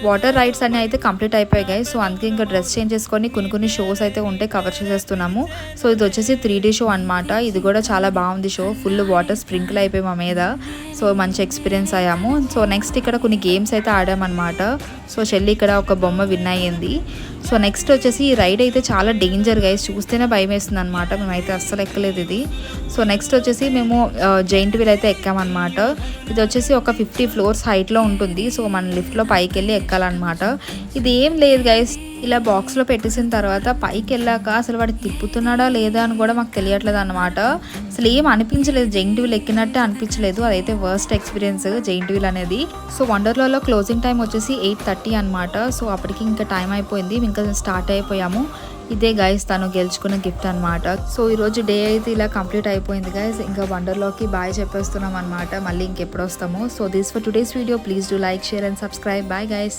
Water rides అన్నీ అయితే complete అయిపోయాయి గైస్. సో అందుకే ఇంకా డ్రెస్ చేంజ్ చేసుకొని కొన్ని షోస్ అయితే ఉంటే కవర్ చేసేస్తున్నాము. సో ఇది వచ్చేసి 3D షో అనమాట. ఇది కూడా చాలా బాగుంది షో. ఫుల్ వాటర్ స్ప్రింకిల్ అయిపోయి మా మీద. సో మంచి ఎక్స్పీరియన్స్ అయ్యాము. సో నెక్స్ట్ ఇక్కడ కొన్ని గేమ్స్ అయితే ఆడామన్నమాట. సో చెల్లి ఇక్కడ ఒక బొమ్మ విన్ అయ్యింది. సో నెక్స్ట్ వచ్చేసి ఈ రైడ్ అయితే చాలా డేంజర్ గైస్. చూస్తేనే భయం వేస్తుంది అనమాట. మేమైతే అస్సలు ఎక్కలేదు ఇది. సో నెక్స్ట్ వచ్చేసి మేము జైంట్ వీల్ అయితే ఎక్కామన్నమాట. ఇది వచ్చేసి ఒక 50 ఫ్లోర్స్ హైట్లో ఉంటుంది. సో మన లిఫ్ట్లో పైకి వెళ్ళి ఎక్కాలన్నమాట. ఇది ఏం లేదు గైస్, ఇలా బాక్స్లో పెట్టేసిన తర్వాత పైకి వెళ్ళాక అసలు వాడు తిప్పుతున్నాడా లేదా అని కూడా మాకు తెలియట్లేదు అనమాట. అసలు ఏం అనిపించలేదు, జైంట్ వీల్ ఎక్కినట్టే అనిపించలేదు. అదైతే వర్స్ట్ ఎక్స్పీరియన్స్ జైంట్ వీల్ అనేది. సో వండర్లాలో క్లోజింగ్ టైం వచ్చేసి 8:30 అనమాట. సో అప్పటికి ఇంకా టైం అయిపోయింది, ఇంకా స్టార్ట్ అయిపోయాము. ఇదే గైస్ తను గెలుచుకున్న గిఫ్ట్ అనమాట. సో ఈరోజు డే అయితే ఇలా కంప్లీట్ అయిపోయింది గైస్. ఇంకా వండర్లోకి బాయ్ చెప్పేస్తున్నాం అనమాట. మళ్ళీ ఇంకెప్పుడు వస్తాము. So this for today's video. Please do like, share and subscribe. Bye guys.